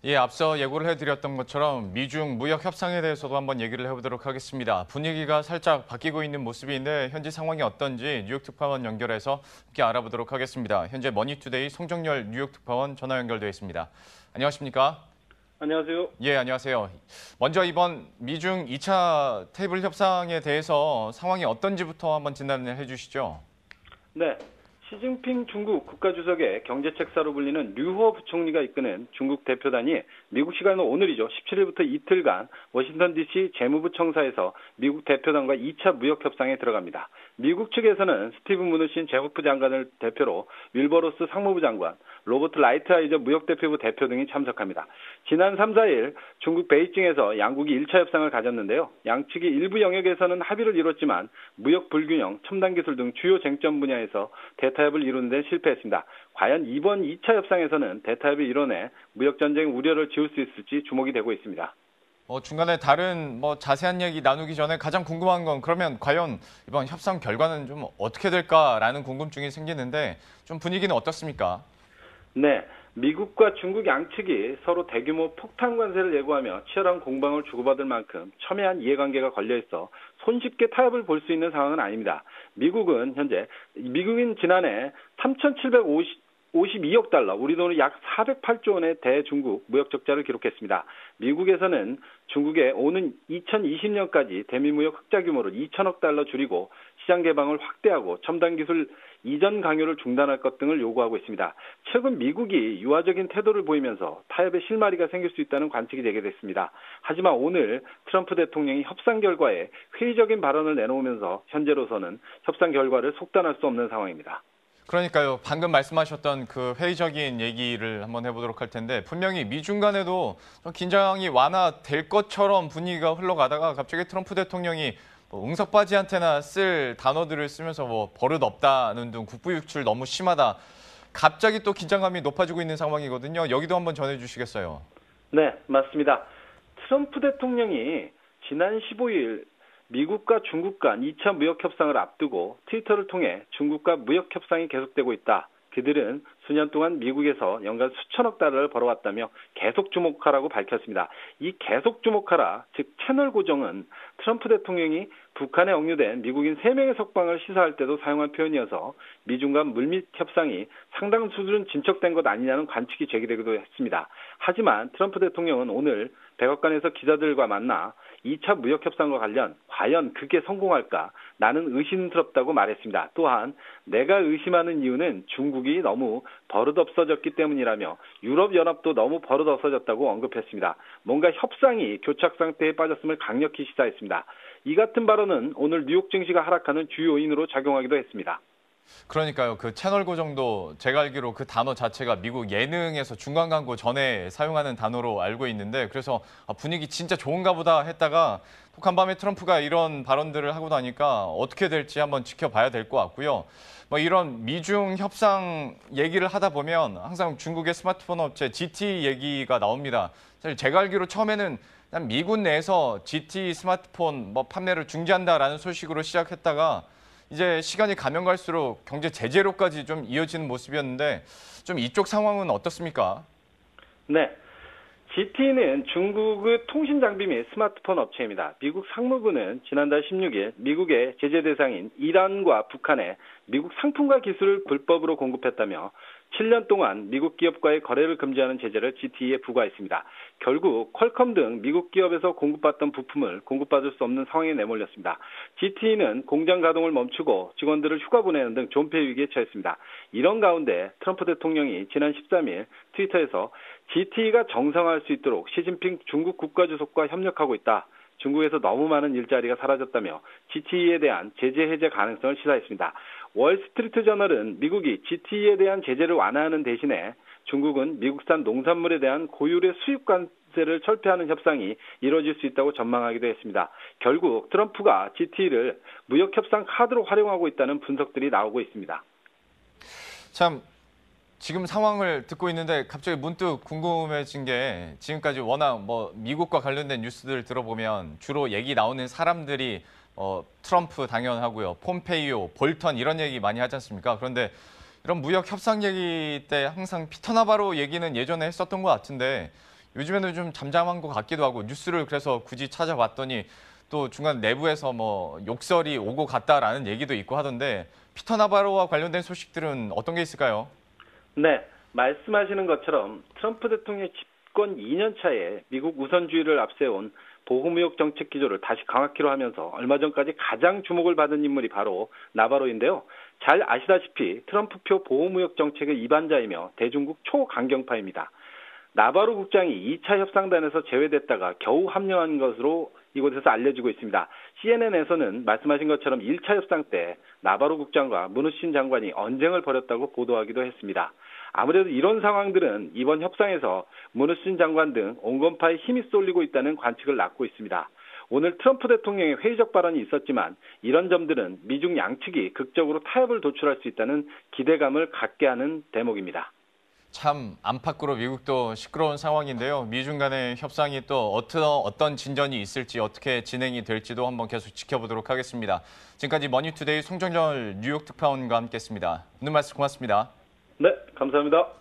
예, 앞서 예고를 해드렸던 것처럼 미중 무역 협상에 대해서도 한번 얘기를 해보도록 하겠습니다. 분위기가 살짝 바뀌고 있는 모습인데 현지 상황이 어떤지 뉴욕 특파원 연결해서 함께 알아보도록 하겠습니다. 현재 머니투데이 송정열 뉴욕 특파원 전화 연결되어 있습니다. 안녕하십니까? 안녕하세요. 예, 안녕하세요. 먼저 이번 미중 2차 테이블 협상에 대해서 상황이 어떤지부터 한번 진단을 해주시죠. 네. 시진핑 중국 국가주석의 경제책사로 불리는 류호 부총리가 이끄는 중국 대표단이 미국 시간으로 오늘이죠. 17일부터 이틀간 워싱턴 DC 재무부 청사에서 미국 대표단과 2차 무역 협상에 들어갑니다. 미국 측에서는 스티븐 무누신 재무부 장관을 대표로 윌버로스 상무부 장관, 로버트 라이트하이저 무역대표부 대표 등이 참석합니다. 지난 3, 4일 중국 베이징에서 양국이 1차 협상을 가졌는데요. 양측이 일부 영역에서는 합의를 이뤘지만 무역 불균형, 첨단 기술 등 주요 쟁점 분야에서 대타협을 이루는 데 실패했습니다. 과연 이번 2차 협상에서는 대타협을 이뤄내 무역전쟁 우려를 지울 수 있을지 주목이 되고 있습니다. 중간에 다른 자세한 얘기 나누기 전에 가장 궁금한 건 그러면 과연 이번 협상 결과는 좀 어떻게 될까라는 궁금증이 생기는데 좀 분위기는 어떻습니까? 네, 미국과 중국 양측이 서로 대규모 폭탄 관세를 예고하며 치열한 공방을 주고받을 만큼 첨예한 이해관계가 걸려있어 손쉽게 타협을 볼 수 있는 상황은 아닙니다. 미국은 지난해 3,752억 달러, 우리 돈으로 약 408조 원의 대중국 무역 적자를 기록했습니다. 미국에서는 중국에 오는 2020년까지 대미무역 흑자 규모를 2천억 달러 줄이고 시장 개방을 확대하고 첨단 기술 이전 강요를 중단할 것 등을 요구하고 있습니다. 최근 미국이 유화적인 태도를 보이면서 타협의 실마리가 생길 수 있다는 관측이 제기됐습니다. 하지만 오늘 트럼프 대통령이 협상 결과에 회의적인 발언을 내놓으면서 현재로서는 협상 결과를 속단할 수 없는 상황입니다. 그러니까요. 방금 말씀하셨던 그 회의적인 얘기를 한번 해보도록 할 텐데 분명히 미중 간에도 좀 긴장이 완화될 것처럼 분위기가 흘러가다가 갑자기 트럼프 대통령이 응석바지한테나 쓸 단어들을 쓰면서 버릇 없다는 등 국부유출 너무 심하다. 갑자기 또 긴장감이 높아지고 있는 상황이거든요. 여기도 한번 전해주시겠어요? 네, 맞습니다. 트럼프 대통령이 지난 15일 미국과 중국 간 2차 무역 협상을 앞두고 트위터를 통해 중국과 무역 협상이 계속되고 있다. 그들은 수년 동안 미국에서 연간 수천억 달러를 벌어왔다며 계속 주목하라고 밝혔습니다. 이 계속 주목하라, 즉 채널 고정은 트럼프 대통령이 북한에 억류된 미국인 3명의 석방을 시사할 때도 사용한 표현이어서 미중 간 물밑 협상이 상당 수준은 진척된 것 아니냐는 관측이 제기되기도 했습니다. 하지만 트럼프 대통령은 오늘 백악관에서 기자들과 만나 2차 무역 협상과 관련 과연 그게 성공할까? 나는 의심스럽다고 말했습니다. 또한 내가 의심하는 이유는 중국이 너무 버릇없어졌기 때문이라며 유럽연합도 너무 버릇없어졌다고 언급했습니다. 뭔가 협상이 교착 상태에 빠졌음을 강력히 시사했습니다. 이 같은 발언은 오늘 뉴욕 증시가 하락하는 주요 요인으로 작용하기도 했습니다. 그러니까요. 그 채널 고정도 제가 알기로 그 단어 자체가 미국 예능에서 중간 광고 전에 사용하는 단어로 알고 있는데 그래서 분위기 진짜 좋은가 보다 했다가 한밤에 트럼프가 이런 발언들을 하고 나니까 어떻게 될지 한번 지켜봐야 될 것 같고요. 이런 미중 협상 얘기를 하다 보면 항상 중국의 스마트폰 업체 GT 얘기가 나옵니다. 사실 제가 알기로 처음에는 미국 내에서 GT 스마트폰 판매를 중지한다라는 소식으로 시작했다가 이제 시간이 가면 갈수록 경제 제재로까지 좀 이어지는 모습이었는데 좀 이쪽 상황은 어떻습니까? 네. GT는 중국의 통신 장비 및 스마트폰 업체입니다. 미국 상무부는 지난달 16일 미국의 제재 대상인 이란과 북한에 미국 상품과 기술을 불법으로 공급했다며 7년 동안 미국 기업과의 거래를 금지하는 제재를 GT에 부과했습니다. 결국 퀄컴 등 미국 기업에서 공급받던 부품을 공급받을 수 없는 상황에 내몰렸습니다. GT는 공장 가동을 멈추고 직원들을 휴가 보내는 등 존폐 위기에 처했습니다. 이런 가운데 트럼프 대통령이 지난 13일 트위터에서 GT가 정상화할 수 있도록 시진핑 중국 국가주석과 협력하고 있다. 중국에서 너무 많은 일자리가 사라졌다며 GT에 대한 제재 해제 가능성을 시사했습니다. 월스트리트 저널은 미국이 GT에 대한 제재를 완화하는 대신에 중국은 미국산 농산물에 대한 고율의 수입 관세를 철폐하는 협상이 이뤄질 수 있다고 전망하기도 했습니다. 결국 트럼프가 GT를 무역 협상 카드로 활용하고 있다는 분석들이 나오고 있습니다. 참 지금 상황을 듣고 있는데 갑자기 문득 궁금해진 게 지금까지 워낙 미국과 관련된 뉴스들 들어보면 주로 얘기 나오는 사람들이 트럼프 당연하고요. 폼페이오, 볼턴 이런 얘기 많이 하지 않습니까? 그런데 이런 무역 협상 얘기 때 항상 피터 나바로 얘기는 예전에 했었던 것 같은데 요즘에는 좀 잠잠한 것 같기도 하고 뉴스를 그래서 굳이 찾아봤더니 또 중간 내부에서 뭐 욕설이 오고 갔다라는 얘기도 있고 하던데 피터 나바로와 관련된 소식들은 어떤 게 있을까요? 네, 말씀하시는 것처럼 트럼프 대통령 집권 2년 차에 미국 우선주의를 앞세운 보호무역 정책 기조를 다시 강화키로 하면서 얼마 전까지 가장 주목을 받은 인물이 바로 나바로인데요. 잘 아시다시피 트럼프표 보호무역 정책의 이반자이며 대중국 초강경파입니다. 나바로 국장이 2차 협상단에서 제외됐다가 겨우 합류한 것으로 이곳에서 알려지고 있습니다. CNN에서는 말씀하신 것처럼 1차 협상 때 나바로 국장과 무누신 장관이 언쟁을 벌였다고 보도하기도 했습니다. 아무래도 이런 상황들은 이번 협상에서 무누신 장관 등 온건파에 힘이 쏠리고 있다는 관측을 낳고 있습니다. 오늘 트럼프 대통령의 회의적 발언이 있었지만 이런 점들은 미중 양측이 극적으로 타협을 도출할 수 있다는 기대감을 갖게 하는 대목입니다. 참 안팎으로 미국도 시끄러운 상황인데요. 미중 간의 협상이 또 어떤 진전이 있을지 어떻게 진행이 될지도 한번 계속 지켜보도록 하겠습니다. 지금까지 머니투데이 송정열 뉴욕 특파원과 함께했습니다. 오늘 말씀 고맙습니다. 네, 감사합니다.